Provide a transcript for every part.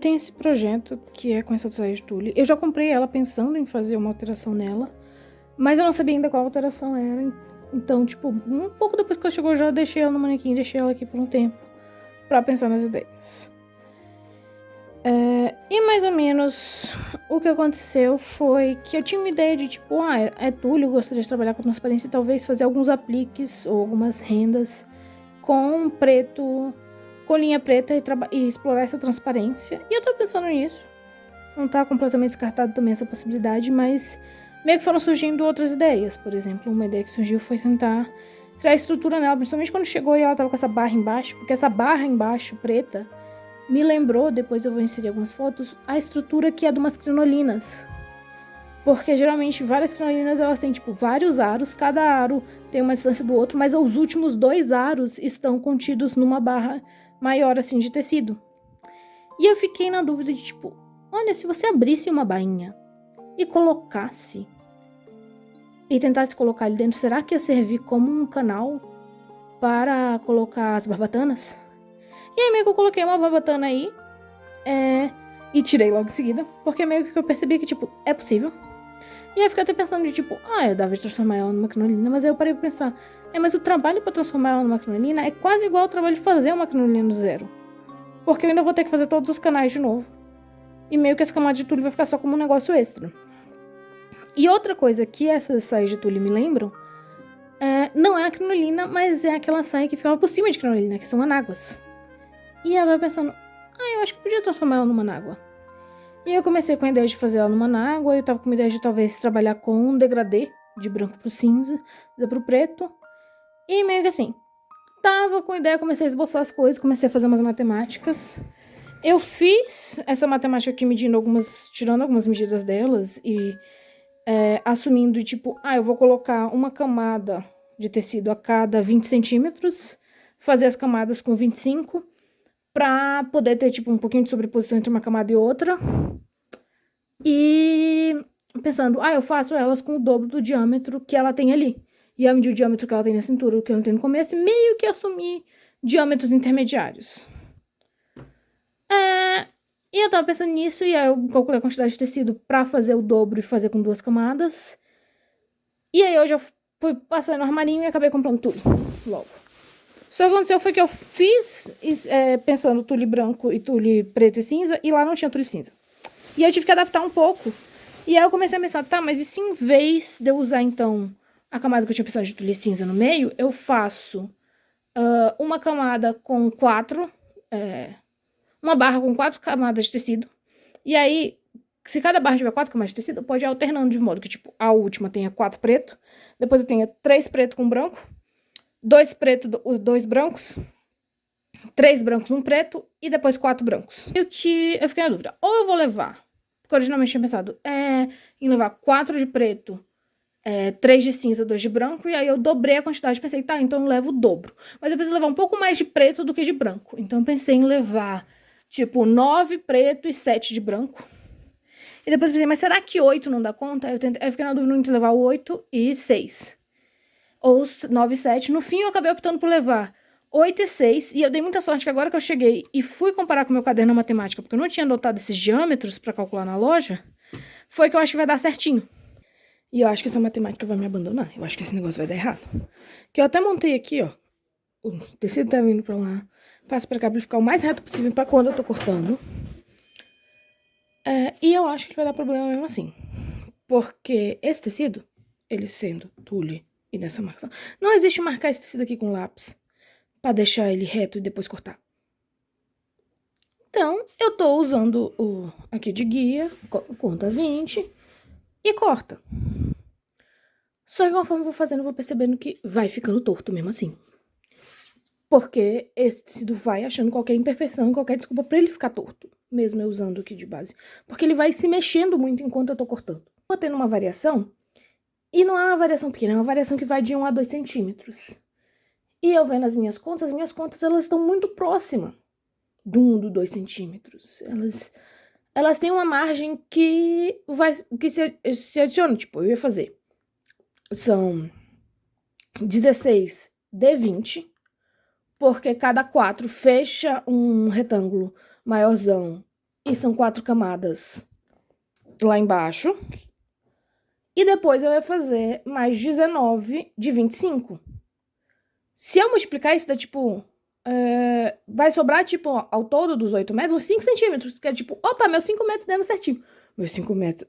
tenho esse projeto que é com essa saia de tule. Eu já comprei ela pensando em fazer uma alteração nela, mas eu não sabia ainda qual alteração era. Então, tipo, um pouco depois que ela chegou, eu já deixei ela no manequim, deixei ela aqui por um tempo pra pensar nas ideias. E mais ou menos o que aconteceu foi que eu tinha uma ideia de tipo, é tule, eu gostaria de trabalhar com transparência e talvez fazer alguns apliques ou algumas rendas com preto, com linha preta e explorar essa transparência. E eu tô pensando nisso. Não tá completamente descartado também essa possibilidade, mas meio que foram surgindo outras ideias. Por exemplo, uma ideia que surgiu foi tentar criar estrutura nela, principalmente quando chegou e ela tava com essa barra embaixo, porque essa barra embaixo preta me lembrou, depois eu vou inserir algumas fotos, a estrutura que é de umas crinolinas. Porque geralmente várias crinolinas elas têm tipo vários aros, cada aro tem uma distância do outro, mas os últimos 2 aros estão contidos numa barra maior assim de tecido. E eu fiquei na dúvida de tipo, olha, se você abrisse uma bainha e colocasse e tentasse colocar ali dentro, será que ia servir como um canal para colocar as barbatanas? E aí meio que eu coloquei uma barbatana aí e tirei logo em seguida, porque meio que eu percebi que tipo, é possível. E aí eu fiquei até pensando de tipo, eu dava de transformar ela numa crinolina, mas aí eu parei pra pensar, mas o trabalho pra transformar ela numa crinolina é quase igual ao trabalho de fazer uma crinolina do zero. Porque eu ainda vou ter que fazer todos os canais de novo. E meio que essa camada de tule vai ficar só como um negócio extra. E outra coisa que essas saias de tule me lembram, não é a crinolina, mas é aquela saia que ficava por cima de crinolina, que são anáguas. E aí eu pensando, eu acho que podia transformar ela numa anágua. E aí eu comecei com a ideia de fazer ela numa anágua, eu tava com a ideia de talvez trabalhar com um degradê, de branco pro cinza, pro preto. E meio que assim, tava com a ideia, comecei a esboçar as coisas, comecei a fazer umas matemáticas. Eu fiz essa matemática aqui tirando algumas medidas delas e assumindo, tipo, eu vou colocar uma camada de tecido a cada 20 centímetros, fazer as camadas com 25, pra poder ter, tipo, um pouquinho de sobreposição entre uma camada e outra. E pensando, eu faço elas com o dobro do diâmetro que ela tem ali. E eu medi o diâmetro que ela tem na cintura, o que eu não tenho no começo, e meio que assumir diâmetros intermediários. E eu tava pensando nisso, e aí eu calculei a quantidade de tecido pra fazer o dobro e fazer com 2 camadas. E aí eu já fui passando no armarinho e acabei comprando tudo, logo. Só que o que aconteceu foi que eu fiz pensando tule branco e tule preto e cinza, e lá não tinha tule cinza. E eu tive que adaptar um pouco. E aí eu comecei a pensar, mas e se em vez de eu usar, então, a camada que eu tinha pensado de tule cinza no meio, eu faço uma camada com 4, uma barra com 4 camadas de tecido. E aí, se cada barra tiver 4 camadas de tecido, pode ir alternando de modo que, tipo, a última tenha 4 preto, depois eu tenha 3 preto com branco, 2 preto, 2 brancos, 3 brancos, 1 preto e depois 4 brancos. Eu fiquei na dúvida, ou eu vou levar, porque originalmente eu tinha pensado em levar 4 de preto, 3 de cinza, 2 de branco, e aí eu dobrei a quantidade, pensei, então eu levo o dobro. Mas eu preciso levar um pouco mais de preto do que de branco, então eu pensei em levar, tipo, 9 preto e 7 de branco. E depois eu pensei, mas será que 8 não dá conta? Aí eu fiquei na dúvida entre levar 8 e 6. Ou 9 e 7. No fim, eu acabei optando por levar 8 e 6. E eu dei muita sorte que agora que eu cheguei e fui comparar com o meu caderno de matemática, porque eu não tinha anotado esses diâmetros pra calcular na loja, foi que eu acho que vai dar certinho. E eu acho que essa matemática vai me abandonar. Eu acho que esse negócio vai dar errado. Que eu até montei aqui, ó. O tecido tá vindo pra lá. Passo pra cá pra ele ficar o mais reto possível pra quando eu tô cortando. E eu acho que vai dar problema mesmo assim. Porque esse tecido, ele sendo tule e nessa marcação, não existe marcar esse tecido aqui com lápis pra deixar ele reto e depois cortar. Então, eu tô usando o aqui de guia, conta 20 e corta. Só que conforme eu vou fazendo, eu vou percebendo que vai ficando torto mesmo assim. Porque esse tecido vai achando qualquer imperfeição, qualquer desculpa pra ele ficar torto, mesmo eu usando aqui de base. Porque ele vai se mexendo muito enquanto eu tô cortando. Vou tendo uma variação, e não é uma variação pequena, é uma variação que vai de 1 a 2 centímetros. E eu vendo as minhas contas, elas estão muito próximas do 1 do 2 centímetros. Elas têm uma margem que se adiciona. Tipo, eu ia fazer. São 16 de 20, porque cada 4 fecha um retângulo maiorzão E são 4 camadas lá embaixo. E depois eu ia fazer mais 19 de 25. Se eu multiplicar isso, dá tipo... vai sobrar, tipo, ao todo dos 8 metros, uns 5 centímetros. Que é tipo, opa, meus 5 metros dando certinho.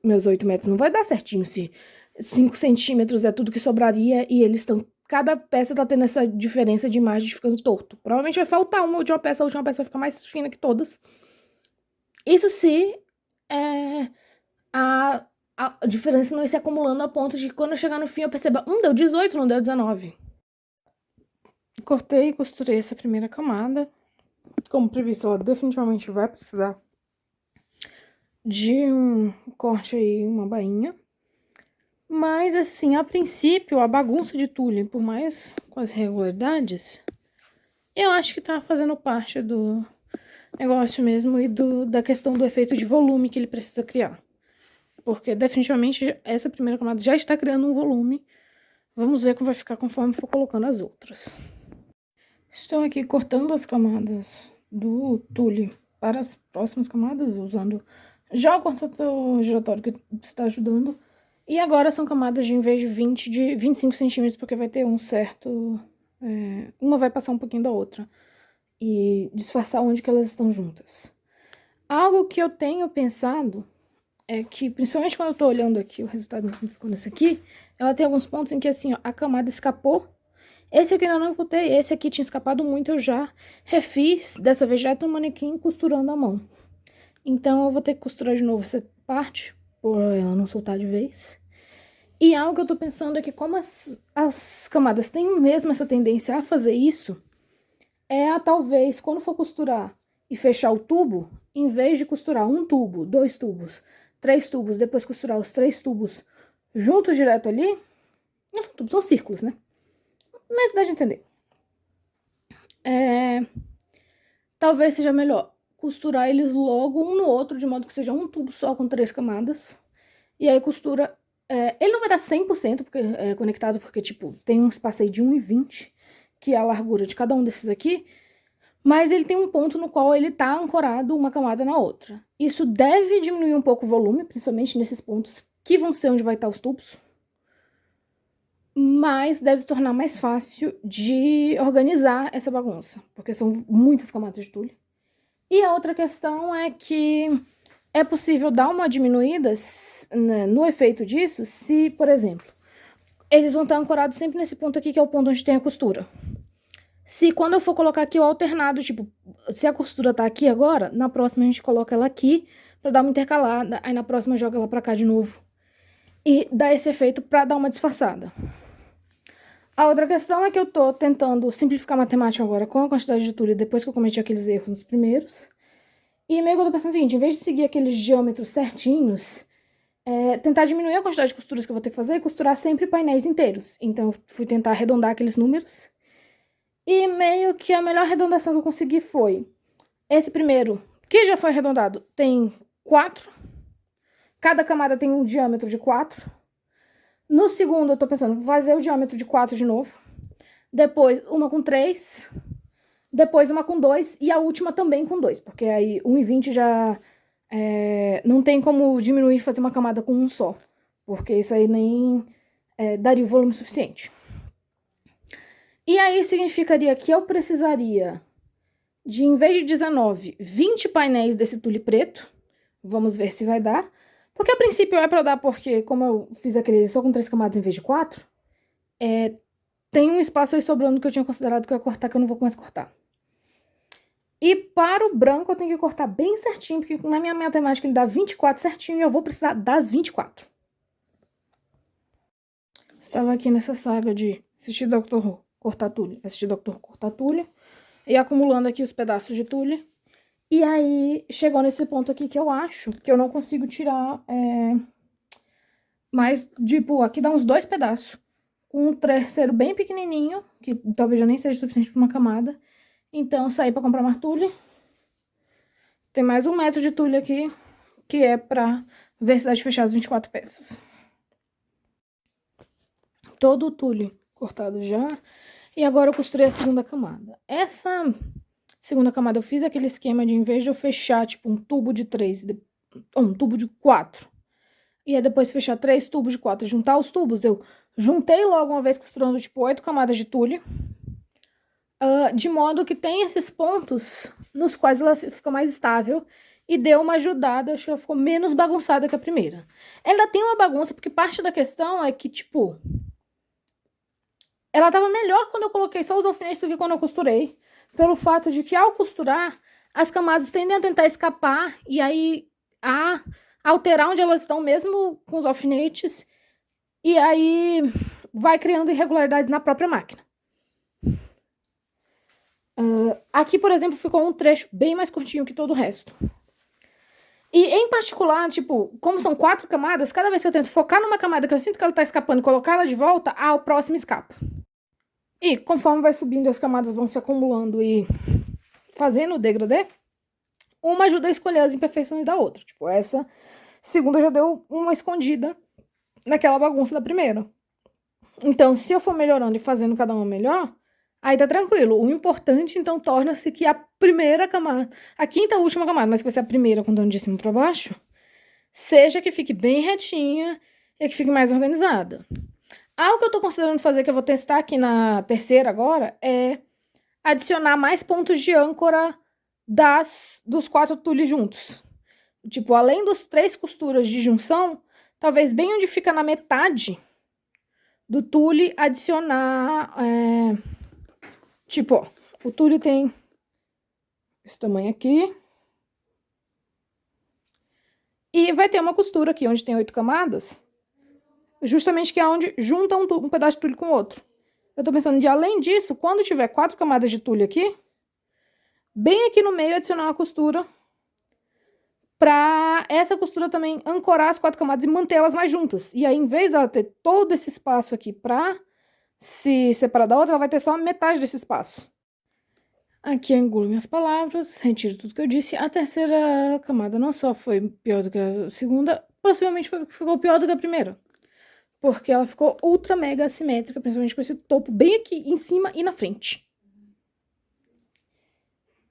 Meus 8 metros não vai dar certinho se 5 centímetros é tudo que sobraria e eles estão... Cada peça tá tendo essa diferença de imagem ficando torto. Provavelmente vai faltar uma última peça, a última peça fica mais fina que todas. Isso se a diferença não ir se acumulando a ponto de que quando eu chegar no fim eu perceba, deu 18, não deu 19. Cortei e costurei essa primeira camada. Como previsto, ela definitivamente vai precisar de um corte aí, uma bainha. Mas, assim, a princípio, a bagunça de tule, por mais com as irregularidades, eu acho que tá fazendo parte do negócio mesmo e da questão do efeito de volume que ele precisa criar. Porque, definitivamente, essa primeira camada já está criando um volume. Vamos ver como vai ficar conforme for colocando as outras. Estou aqui cortando as camadas do tule para as próximas camadas, usando já o cortador giratório que está ajudando. E agora são camadas em vez de 20, de 25 centímetros, porque vai ter um certo... uma vai passar um pouquinho da outra. E disfarçar onde que elas estão juntas. Algo que eu tenho pensado é que, principalmente quando eu tô olhando aqui o resultado que ficou nesse aqui, ela tem alguns pontos em que, assim, ó, a camada escapou. Esse aqui eu ainda não botei, esse aqui tinha escapado muito, eu já refiz, dessa vez já no manequim, costurando a mão. Então eu vou ter que costurar de novo essa parte, por ela não soltar de vez. E algo que eu tô pensando é que como as camadas têm mesmo essa tendência a fazer isso, talvez, quando for costurar e fechar o tubo, em vez de costurar um tubo, 2 tubos, 3 tubos, depois costurar os 3 tubos juntos direto ali, não são tubos, são círculos, né? Mas dá de entender. Talvez seja melhor costurar eles logo um no outro, de modo que seja um tubo só com 3 camadas. E aí costura... ele não vai dar 100% porque, conectado, porque, tipo, tem um espaço aí de 1,20, que é a largura de cada um desses aqui. Mas ele tem um ponto no qual ele tá ancorado uma camada na outra. Isso deve diminuir um pouco o volume, principalmente nesses pontos que vão ser onde vai estar os tubos. Mas deve tornar mais fácil de organizar essa bagunça, porque são muitas camadas de tule. E a outra questão é que é possível dar uma diminuída no efeito disso se, por exemplo, eles vão estar ancorados sempre nesse ponto aqui, que é o ponto onde tem a costura. Se quando eu for colocar aqui o alternado, tipo, se a costura tá aqui agora, na próxima a gente coloca ela aqui pra dar uma intercalada, aí na próxima joga ela pra cá de novo. E dá esse efeito pra dar uma disfarçada. A outra questão é que eu tô tentando simplificar a matemática agora com a quantidade de tule depois que eu cometi aqueles erros nos primeiros. E meio que eu tô pensando o seguinte, em vez de seguir aqueles diâmetros certinhos, tentar diminuir a quantidade de costuras que eu vou ter que fazer e costurar sempre painéis inteiros. Então eu fui tentar arredondar aqueles números. E meio que a melhor arredondação que eu consegui foi esse primeiro, que já foi arredondado, tem 4. Cada camada tem um diâmetro de 4. No segundo, eu tô pensando, vou fazer o diâmetro de 4 de novo. Depois, uma com 3. Depois, uma com 2. E a última também com 2. Porque aí, 1,20 já... não tem como diminuir e fazer uma camada com um só. Porque isso aí nem daria o volume suficiente. E aí, significaria que eu precisaria de, em vez de 19, 20 painéis desse tule preto. Vamos ver se vai dar. Porque a princípio é pra dar, porque como eu fiz aquele só com 3 camadas em vez de 4, tem um espaço aí sobrando que eu tinha considerado que eu ia cortar, que eu não vou mais cortar. E para o branco eu tenho que cortar bem certinho, porque na minha matemática ele dá 24 certinho e eu vou precisar das 24. Estava aqui nessa saga de assistir Dr. Who, cortar tule, assistir Dr. Who, cortar tule, e acumulando aqui os pedaços de tule. E aí, chegou nesse ponto aqui que eu acho que eu não consigo tirar mais, tipo, aqui dá uns 2 pedaços. Com um terceiro bem pequenininho, que talvez já nem seja suficiente para uma camada. Então, saí para comprar mais tule. Tem mais 1 metro de tule aqui, que é pra ver se dá de fechar as 24 peças. Todo o tule cortado já. E agora eu costurei a segunda camada. Essa Segunda camada eu fiz aquele esquema de, em vez de eu fechar, tipo, um tubo de 3, um tubo de 4, e aí depois fechar 3 tubos de 4 e juntar os tubos, eu juntei logo uma vez costurando, tipo, 8 camadas de tule, de modo que tem esses pontos nos quais ela fica mais estável e deu uma ajudada, acho que ela ficou menos bagunçada que a primeira. Ainda tem uma bagunça, porque parte da questão é que, tipo, ela tava melhor quando eu coloquei só os alfinetes do que quando eu costurei, pelo fato de que ao costurar, as camadas tendem a tentar escapar e aí a alterar onde elas estão, mesmo com os alfinetes, e aí vai criando irregularidades na própria máquina. Aqui, por exemplo, ficou um trecho bem mais curtinho que todo o resto. E, em particular, tipo, como são 4 camadas, cada vez que eu tento focar numa camada que eu sinto que ela tá escapando e colocar ela de volta, o próximo escapa. E, conforme vai subindo, as camadas vão se acumulando e fazendo o degradê, uma ajuda a escolher as imperfeições da outra. Tipo, essa segunda já deu uma escondida naquela bagunça da primeira. Então, se eu for melhorando e fazendo cada uma melhor, aí tá tranquilo. O importante, então, torna-se que a primeira camada, a quinta última camada, mas que vai ser a primeira contando de cima pra baixo, seja que fique bem retinha e que fique mais organizada. Algo que eu tô considerando fazer, que eu vou testar aqui na terceira agora, é adicionar mais pontos de âncora dos 4 tules juntos. Tipo, além dos 3 costuras de junção, talvez bem onde fica na metade do tule, adicionar... tipo, ó, o tule tem esse tamanho aqui. E vai ter uma costura aqui, onde tem 8 camadas, justamente que é onde junta um pedaço de tule com o outro. Eu tô pensando de, além disso, quando tiver 4 camadas de tule aqui, bem aqui no meio adicionar uma costura, pra essa costura também ancorar as 4 camadas e mantê-las mais juntas. E aí, em vez dela ter todo esse espaço aqui pra se separar da outra, ela vai ter só metade desse espaço. Aqui eu engulo minhas palavras, retiro tudo que eu disse. A terceira camada não só foi pior do que a segunda, possivelmente ficou pior do que a primeira. Porque ela ficou ultra mega assimétrica, principalmente com esse topo bem aqui em cima e na frente.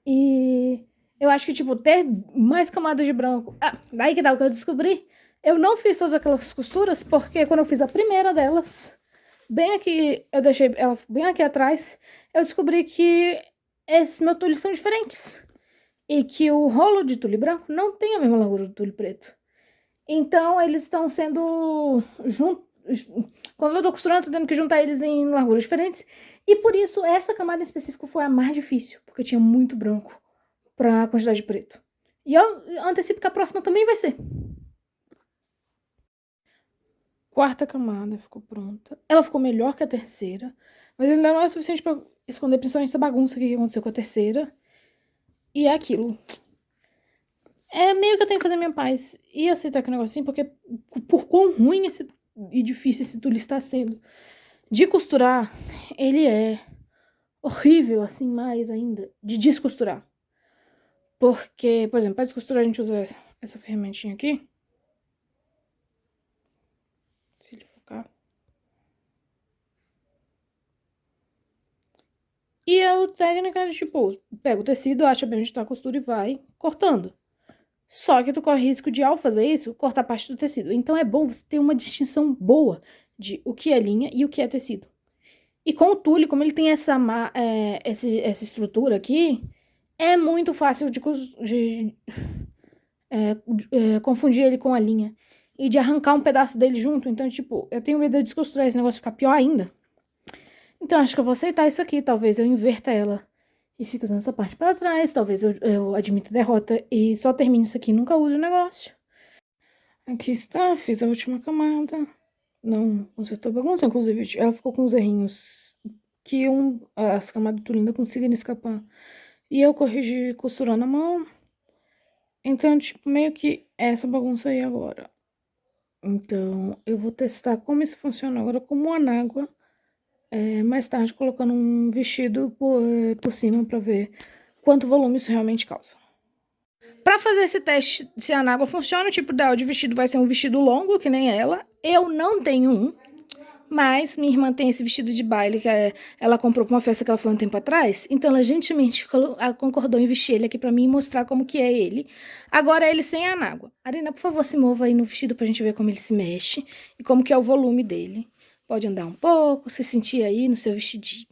E eu acho que, tipo, ter mais camadas de branco... daí que dá o que eu descobri. Eu não fiz todas aquelas costuras, porque quando eu fiz a primeira delas, bem aqui, eu deixei ela bem aqui atrás, eu descobri que esses meus tules são diferentes. E que o rolo de tule branco não tem a mesma largura do tule preto. Então, eles estão sendo juntos. Quando eu tô costurando, eu tô tendo que juntar eles em larguras diferentes. E por isso, essa camada em específico foi a mais difícil, porque tinha muito branco pra quantidade de preto. E eu antecipo que a próxima também vai ser. Quarta camada ficou pronta. Ela ficou melhor que a terceira, mas ainda não é o suficiente pra esconder principalmente essa bagunça que aconteceu com a terceira. E é aquilo. É meio que eu tenho que fazer minha paz e aceitar que o negócio assim, porque por quão ruim e difícil esse tule está sendo de costurar, ele é horrível, assim, mais ainda, de descosturar. Porque, por exemplo, para descosturar a gente usa essa ferramentinha aqui. Se ele focar. E a técnica de, tipo, pega o tecido, acha bem onde tá a costura e vai cortando. Só que tu corre risco de, ao fazer isso, cortar parte do tecido. Então é bom você ter uma distinção boa de o que é linha e o que é tecido. E com o tule, como ele tem essa estrutura aqui, é muito fácil de confundir ele com a linha. E de arrancar um pedaço dele junto. Então, tipo, eu tenho medo de descosturar esse negócio ficar pior ainda. Então, acho que eu vou aceitar isso aqui. Talvez eu inverta ela e fique usando essa parte pra trás. Talvez eu admita a derrota e só termine isso aqui e nunca use o negócio. Aqui está, fiz a última camada. Não consertou a bagunça, inclusive ela ficou com uns errinhos que as camadas do tule ainda conseguiram escapar. E eu corrigi costurando a mão. Então, tipo, meio que essa bagunça aí agora. Então, eu vou testar como isso funciona agora como uma anágua. Mais tarde, colocando um vestido por cima pra ver quanto volume isso realmente causa. Pra fazer esse teste se a anágua funciona, o tipo ideal de vestido vai ser um vestido longo, que nem ela. Eu não tenho um. Mas minha irmã tem esse vestido de baile ela comprou pra uma festa que ela foi um tempo atrás. Então ela gentilmente concordou em vestir ele aqui pra mim e mostrar como que é ele. Agora ele sem anágua. Arina, por favor, se mova aí no vestido pra gente ver como ele se mexe e como que é o volume dele. Pode andar um pouco, se sentir aí no seu vestidinho.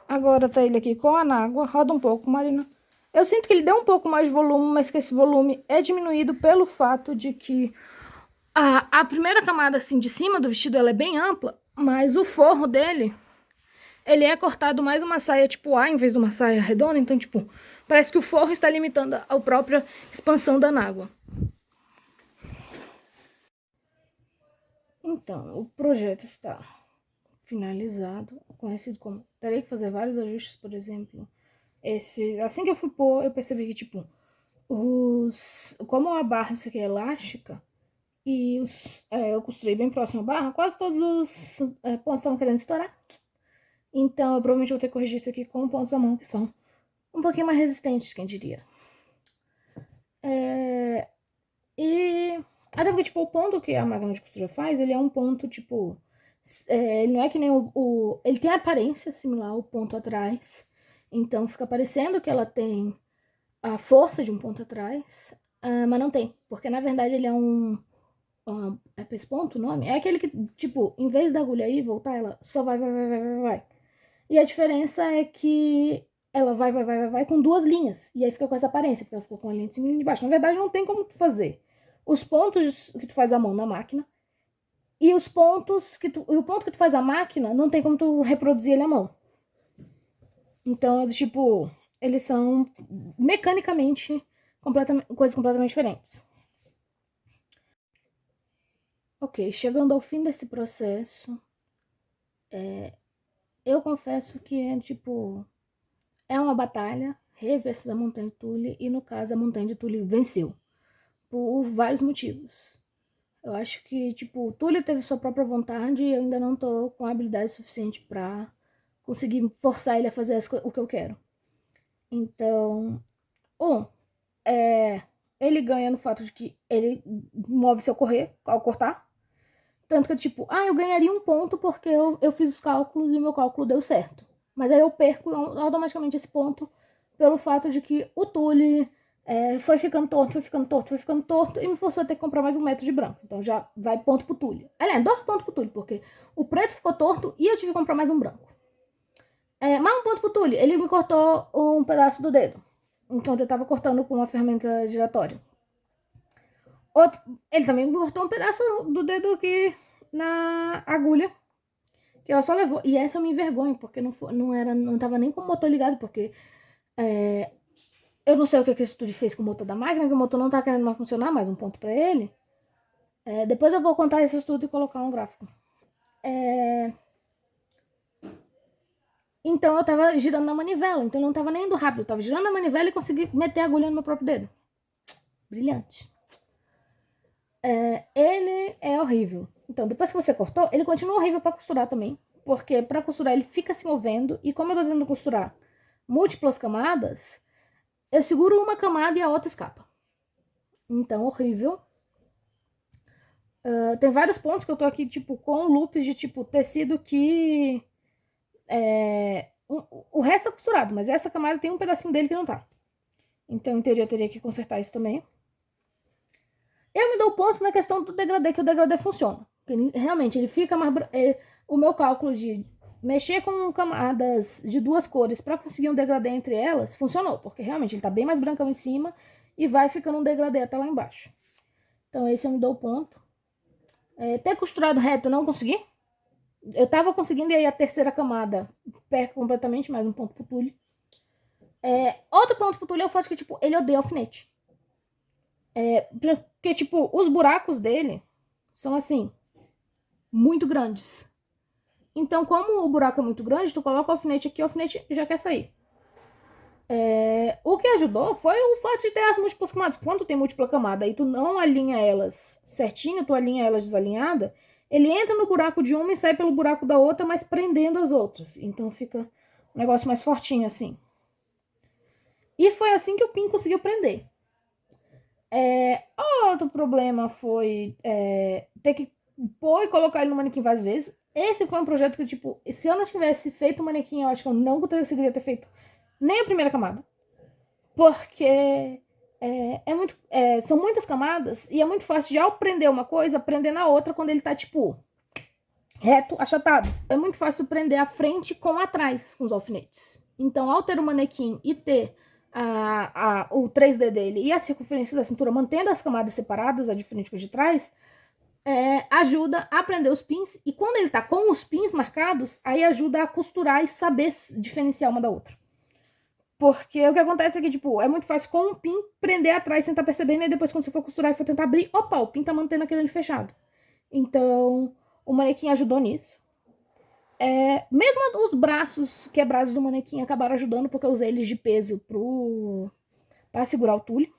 Agora tá ele aqui com anágua. Roda um pouco, Marina. Eu sinto que ele deu um pouco mais de volume, mas que esse volume é diminuído pelo fato de que a primeira camada, assim, de cima do vestido, ela é bem ampla, mas o forro dele, ele é cortado mais uma saia tipo A, em vez de uma saia redonda, então, tipo, parece que o forro está limitando a própria expansão da anágua. Então, o projeto está finalizado, conhecido como... Terei que fazer vários ajustes, por exemplo. Assim que eu fui pôr, eu percebi que, tipo, como a barra isso aqui é elástica, e eu costurei bem próximo à barra, quase todos os pontos estavam querendo estourar. Então, eu provavelmente vou ter que corrigir isso aqui com pontos à mão, que são um pouquinho mais resistentes, quem diria. E até porque, tipo, o ponto que a máquina de costura faz, ele é um ponto, tipo... ele não é que nem ele tem a aparência similar ao ponto atrás. Então, fica parecendo que ela tem a força de um ponto atrás, mas não tem. Porque, na verdade, ele é é esse ponto o nome? É aquele que, tipo, em vez da agulha ir e voltar, ela só vai. E a diferença é que ela vai com duas linhas. E aí fica com essa aparência, porque ela ficou com a linha de cima e linha de baixo. Na verdade, não tem como tu fazer os pontos que tu faz a mão na máquina e os pontos e o ponto que tu faz a máquina, não tem como tu reproduzir ele à mão. Então, tipo, eles são mecanicamente coisas completamente diferentes. Ok, chegando ao fim desse processo, eu confesso que é uma batalha, Rê versus a Montanha de Tule, e no caso a Montanha de Tule venceu, por vários motivos. Eu acho que, o Tule teve sua própria vontade e eu ainda não tô com habilidade suficiente pra conseguir forçar ele a fazer o que eu quero. Então, ele ganha no fato de que ele move seu correr ao cortar. Tanto que, eu ganharia um ponto porque eu fiz os cálculos e o meu cálculo deu certo. Mas aí eu perco automaticamente esse ponto pelo fato de que o tule foi ficando torto e me forçou a ter que comprar mais um metro de branco. Então já vai ponto pro tule. Aliás, 2 pontos pro tule, porque o preto ficou torto e eu tive que comprar mais um branco. Mais um ponto pro tule. Ele me cortou um pedaço do dedo. Então eu tava cortando com uma ferramenta giratória. Ele também me cortou um pedaço do dedo aqui na agulha, que ela só levou. E essa eu me envergonho, porque não tava nem com o motor ligado, porque eu não sei o que esse estúdio fez com o motor da máquina, que o motor não tá querendo mais funcionar, mais um ponto pra ele. Depois eu vou contar esse estudo e colocar um gráfico. Então eu tava girando na manivela, então não tava nem indo rápido, eu tava girando na manivela e consegui meter a agulha no meu próprio dedo. Brilhante. Ele é horrível. Então, depois que você cortou, ele continua horrível pra costurar também. Porque pra costurar ele fica se movendo. E como eu tô tentando costurar múltiplas camadas, eu seguro uma camada e a outra escapa. Então, horrível. Tem vários pontos que eu tô aqui, com loops de, tecido que... o resto é costurado, mas essa camada tem um pedacinho dele que não tá. Então, em teoria, eu teria que consertar isso também. Eu me dou ponto na questão do degradê, que o degradê funciona. Realmente, ele fica mais... o meu cálculo de mexer com camadas de duas cores para conseguir um degradê entre elas funcionou, porque realmente ele tá bem mais brancão em cima e vai ficando um degradê até lá embaixo. Então, esse eu me dou ponto. Ter costurado reto eu não consegui. Eu tava conseguindo, e aí a terceira camada perco completamente, mais um ponto pro tule. Outro ponto pro tule é o fato que, ele odeia alfinete. Porque, os buracos dele são, assim, muito grandes. Então, como o buraco é muito grande, tu coloca o alfinete aqui, o alfinete já quer sair. O que ajudou foi o fato de ter as múltiplas camadas. Quando tu tem múltipla camada e tu não alinha elas certinho, tu alinha elas desalinhada, ele entra no buraco de uma e sai pelo buraco da outra, mas prendendo as outras. Então fica um negócio mais fortinho assim. E foi assim que o Pin conseguiu prender. Outro problema foi ter que pôr e colocar ele no manequim várias vezes. Esse foi um projeto que, tipo, se eu não tivesse feito o manequim, eu acho que eu não conseguiria ter feito nem a primeira camada. Porque são muitas camadas e é muito fácil de, ao prender uma coisa, prender na outra quando ele tá, tipo, reto, achatado. É muito fácil prender a frente com atrás, com os alfinetes. Então, ao ter o manequim e ter o 3D dele e a circunferência da cintura mantendo as camadas separadas, a de frente com a de trás, ajuda a prender os pins. E quando ele tá com os pins marcados, aí ajuda a costurar e saber diferenciar uma da outra. Porque o que acontece é que, tipo, é muito fácil com um pin prender atrás sem estar percebendo, e depois quando você for costurar e for tentar abrir, opa, o pin tá mantendo aquele ali fechado. Então, o manequim ajudou nisso. Mesmo os braços quebrados do manequim acabaram ajudando, porque eu usei eles de peso pra segurar o tule.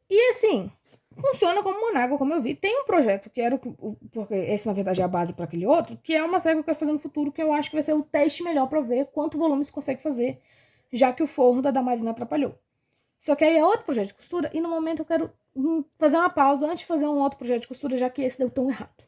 E assim, funciona como uma água, como eu vi. Tem um projeto que era, porque esse na verdade é a base para aquele outro, que é uma série que eu quero fazer no futuro, que eu acho que vai ser o teste melhor para ver quanto volume você consegue fazer, já que o forro da Marina atrapalhou. Só que aí é outro projeto de costura, e no momento eu quero fazer uma pausa antes de fazer um outro projeto de costura, já que esse deu tão errado.